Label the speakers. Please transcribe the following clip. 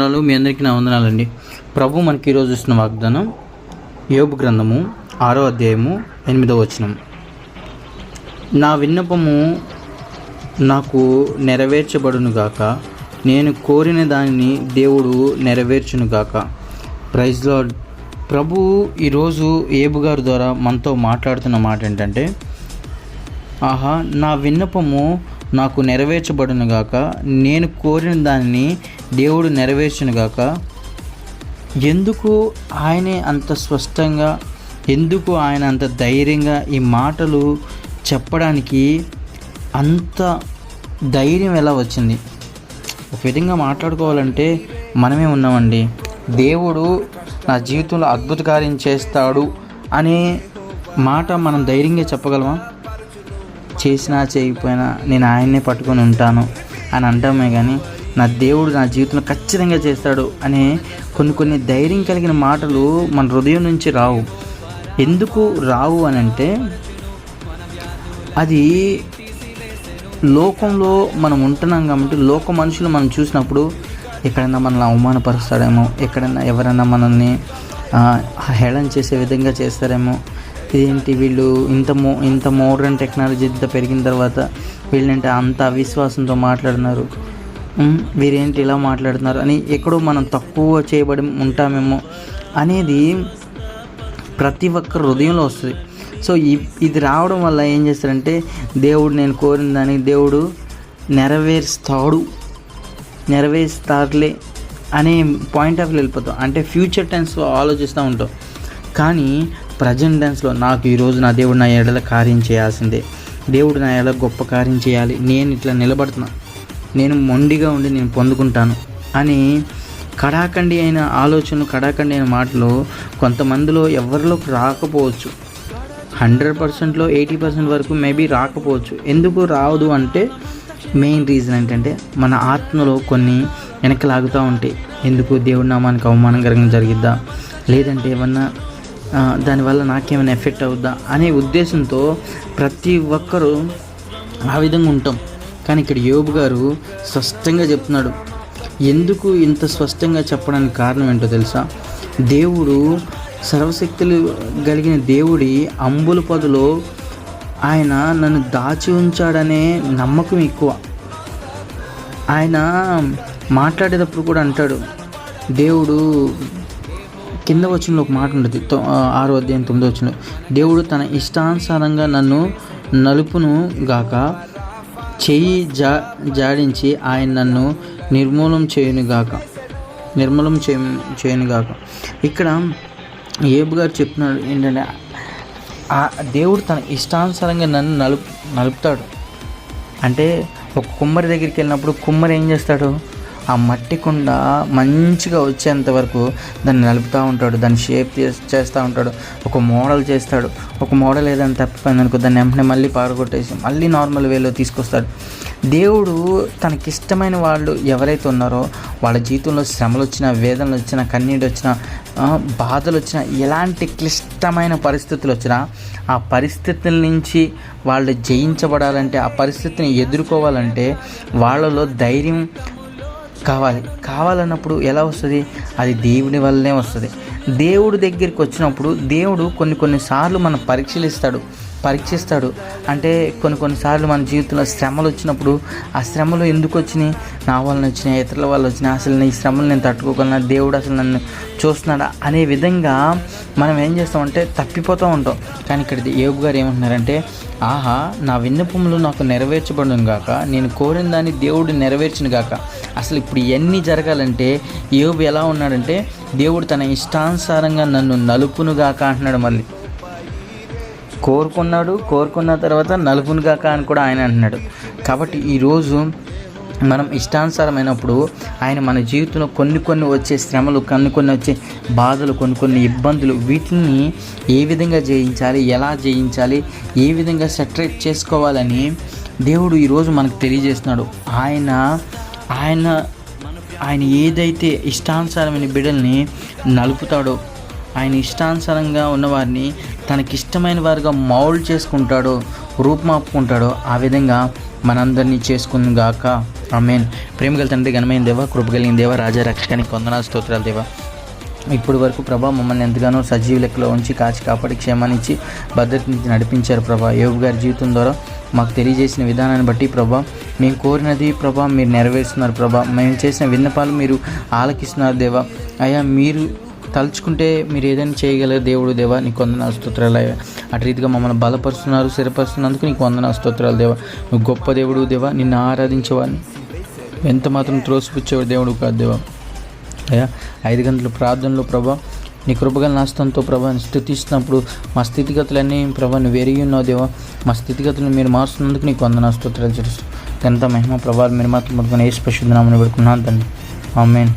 Speaker 1: స్తోత్రాలు. మీ అందరికీ నా వందనాలండి. ప్రభు మనకి ఈరోజు ఇస్తున్న వాగ్దానం యోబు గ్రంథము 6వ అధ్యాయము 8వ వచనం. నా విన్నపము నాకు నెరవేర్చబడునుగాక, నేను కోరిన దానిని దేవుడు నెరవేర్చునుగాక. Praise lord. ప్రభు ఈరోజు యోబు గారి ద్వారా మనతో మాట్లాడుతున్న మాట ఏంటంటే, నా విన్నపము నాకు నెరవేర్చబడునుగాక, నేను కోరిన దానిని దేవుడు నెరవేర్చునుగాక. ఎందుకు ఆయనే అంత స్పష్టంగా, ఎందుకు ఆయన అంత ధైర్యంగా ఈ మాటలు చెప్పడానికి అంత ధైర్యం ఎలా వచ్చింది? ఒక విధంగా మాట్లాడుకోవాలంటే మనమే ఉన్నామండి. దేవుడు నా జీవితంలో అద్భుత కార్యం చేస్తాడు అనే మాట మనం ధైర్యంగా చెప్పగలమా? చేసినా చేయకపోయినా నేను ఆయన్నే పట్టుకొని ఉంటాను అని అంటామే, కానీ నా దేవుడు నా జీవితంలో ఖచ్చితంగా చేస్తాడు అనే కొన్ని ధైర్యం కలిగిన మాటలు మన హృదయం నుంచి రావు. ఎందుకు రావు అని అంటే, అది లోకంలో మనం ఉంటున్నాం కాబట్టి లోక మనుషులు మనం చూసినప్పుడు ఎక్కడైనా మనల్ని అవమానపరుస్తాడేమో, ఎక్కడైనా ఎవరైనా మనల్ని హేళన చేసే విధంగా చేస్తారేమో, ఇదేంటి వీళ్ళు ఇంత మోడర్న్ టెక్నాలజీ ఇంత పెరిగిన తర్వాత వీళ్ళంటే అంత అవిశ్వాసంతో మాట్లాడుతున్నారు, వీరేంటి ఇలా మాట్లాడుతున్నారు అని ఎక్కడో మనం తక్కువ చేయబడి ఉంటామేమో అనేది ప్రతి ఒక్క హృదయంలో వస్తుంది. సో ఇది రావడం వల్ల ఏం చేస్తారంటే, దేవుడు నేను కోరిన దానికి దేవుడు నెరవేరుస్తారులే అనే పాయింట్ ఆఫ్ వ్యూ వెళ్ళిపోతాం. అంటే ఫ్యూచర్ టెన్స్లో ఆలోచిస్తూ ఉంటాం. కానీ ప్రజెంట్ టెన్స్లో నాకు ఈరోజు నా దేవుడు నా ఎడల కార్యం చేయాల్సిందే, దేవుడు నా ఎడల గొప్ప కార్యం చేయాలి, నేను ఇట్లా నిలబడుతున్నా, నేను మొండిగా ఉండి నేను పొందుకుంటాను అని కడాకండి అయిన ఆలోచనలు, కడాకండి అయిన మాటలు కొంతమందిలో ఎవరిలోకి రాకపోవచ్చు. 100%లో 80% వరకు మేబీ రాకపోవచ్చు. ఎందుకు రాదు అంటే మెయిన్ రీజన్ ఏంటంటే, మన ఆత్మలో కొన్ని వెనకలాగుతూ ఉంటాయి. ఎందుకు దేవుడి నామానికి అవమానకరంగా జరిగిద్దా, లేదంటే ఏమన్నా దానివల్ల నాకేమైనా ఎఫెక్ట్ అవుద్దా అనే ఉద్దేశంతో ప్రతి ఒక్కరూ ఆ విధంగా ఉంటాం. కానీ ఇక్కడ యోబు గారు స్పష్టంగా చెప్తున్నాడు. ఎందుకు ఇంత స్పష్టంగా చెప్పడానికి కారణం ఏంటో తెలుసా? దేవుడు సర్వశక్తులు కలిగిన దేవుడి అంబుల పదులో ఆయన నన్ను దాచి ఉంచాడనే నమ్మకం ఎక్కువ. ఆయన మాట్లాడేటప్పుడు కూడా అంటాడు, దేవుడు కింద వచనంలో ఒక మాట ఉంటుంది, 6వ అధ్యాయం 9వ వచనంలో, దేవుడు తన ఇష్టానుసారంగా నన్ను నలుపును గాక, చెయ్యి జాడించి ఆయన నన్ను నిర్మూలం చేయనుగాక. ఇక్కడ యోబు గారు చెప్తున్నాడు ఏంటంటే, దేవుడు తన ఇష్టానుసారంగా నన్ను నలుపుతాడు. అంటే ఒక కుమ్మరి దగ్గరికి వెళ్ళినప్పుడు కుమ్మరి ఏం చేస్తాడు, ఆ మట్టి కుండ మంచిగా వచ్చేంత వరకు దాన్ని నలుపుతూ ఉంటాడు, దాన్ని షేప్ చేస్తూ ఉంటాడు, ఒక మోడల్ చేస్తాడు. ఒక మోడల్ ఏదైనా తప్పిపోయింది అనుకో, దాన్ని వెంటనే మళ్ళీ పారగొట్టేసి మళ్ళీ నార్మల్ వేలో తీసుకొస్తాడు. దేవుడు తనకిష్టమైన వాళ్ళు ఎవరైతే ఉన్నారో వాళ్ళ జీవితంలో శ్రమలు వచ్చినా, వేదనలు వచ్చినా, కన్నీళ్ళు వచ్చినా, బాధలు వచ్చినా, ఎలాంటి క్లిష్టమైన పరిస్థితులు వచ్చినా ఆ పరిస్థితుల నుంచి వాళ్ళు జయించబడాలంటే, ఆ పరిస్థితిని ఎదుర్కోవాలంటే వాళ్ళలో ధైర్యం కావాలన్నప్పుడు ఎలా వస్తుంది? అది దేవుని వల్లనే వస్తుంది. దేవుడి దగ్గరికి వచ్చినప్పుడు దేవుడు కొన్నిసార్లు మనం పరీక్షిస్తాడు. అంటే కొన్నిసార్లు మన జీవితంలో శ్రమలు వచ్చినప్పుడు, ఆ శ్రమలు ఎందుకు వచ్చినాయి, నా వలన వచ్చినాయి, ఇతరుల వల్ల వచ్చినాయి, అసలు ఈ శ్రమలు నేను తట్టుకోగలనా, దేవుడు అసలు నన్ను చూస్తున్నాడా అనే విధంగా మనం ఏం చేస్తామంటే తప్పిపోతూ ఉంటాం. కానీ ఇక్కడ యోబు గారు ఏమంటున్నారంటే, నా విన్నపములు నాకు నెరవేర్చబడును గాక, నేను కోరిన దాన్ని దేవుడు నెరవేర్చును గాక. అసలు ఇప్పుడు ఇవన్నీ జరగాలంటే యోబు ఎలా ఉన్నాడంటే, దేవుడు తన ఇష్టానుసారంగా నన్ను నలుపును గాక అంటున్నాడు. మళ్ళీ కోరుకున్న తర్వాత నలుపును గాక అని కూడా ఆయన అంటున్నాడు. కాబట్టి ఈరోజు మనం ఇష్టానుసారమైనప్పుడు ఆయన మన జీవితంలో కొన్ని వచ్చే శ్రమలు, కొన్ని వచ్చే బాధలు, కొన్ని ఇబ్బందులు, వీటిని ఏ విధంగా జయించాలి, ఎలా జయించాలి, ఏ విధంగా సెటరేట్ చేసుకోవాలని దేవుడు ఈరోజు మనకు తెలియజేస్తున్నాడు. ఆయన ఏదైతే ఇష్టానుసారమైన బిడ్డల్ని నలుపుతాడో, ఆయన ఇష్టానుసారంగా ఉన్నవారిని తనకిష్టమైన వారిగా మౌల్డ్ చేసుకుంటాడో, రూపుమాపుకుంటాడో, ఆ విధంగా మనందరినీ చేసుకుందాక. ఆమేన్. ప్రేమగల తండ్రి, ఘనమైన దేవ, కృప కలిగిన దేవ, రాజా రక్షకానికి వందనాలు, స్తోత్రాలు దేవ. ఇప్పుడు వరకు ప్రభా మమ్మల్ని ఎంతగానో సజీవ లెక్కలో ఉంచి కాచి కాపాడి క్షేమాన్నిచ్చి భద్రతనిచ్చి నడిపించారు ప్రభా. యోబు గారి జీవితం ద్వారా మాకు తెలియజేసిన విధానాన్ని బట్టి ప్రభా మేము కోరినది ప్రభా మీరు నెరవేరుస్తున్నారు ప్రభా. మేము చేసిన విన్నపాలు మీరు ఆలకిస్తున్నారు దేవా. అయ్యా, మీరు తలుచుకుంటే మీరు ఏదైనా చేయగలరు దేవుడు దేవా. నీకు వందనాలు, స్తోత్రాలు అయ్యా. అటు రీతిగా మమ్మల్ని బలపరుస్తున్నారు, స్థిరపరుస్తున్నందుకు నీకు వందనాలు, స్తోత్రాలు దేవా. నువ్వు గొప్ప దేవుడు దేవా. నిన్ను ఆరాధించేవాడిని ఎంత మాత్రం త్రోసిపుచ్చేవాడు దేవుడు కాదు దేవా. అయ్యా, 5 గంటల ప్రార్థనలో ప్రభా నీ కృపగల నాస్తంతో ప్రభా స్తుతిస్తున్నప్పుడు మా స్థితిగతులన్నీ ప్రభా నువ్వు ఎరిగి ఉన్నావు దేవా. మా స్థితిగతులను మీరు మారుస్తున్నందుకు నీకు వందనాలు, స్తోత్రాలు చేస్తూ ఎంత మహిమ ప్రభావాలు మీరు మాత్రం పడుకుని యేసు పరిశుద్ధ నామమున వేడుకున్నాను తండ్రి. ఆమేన్.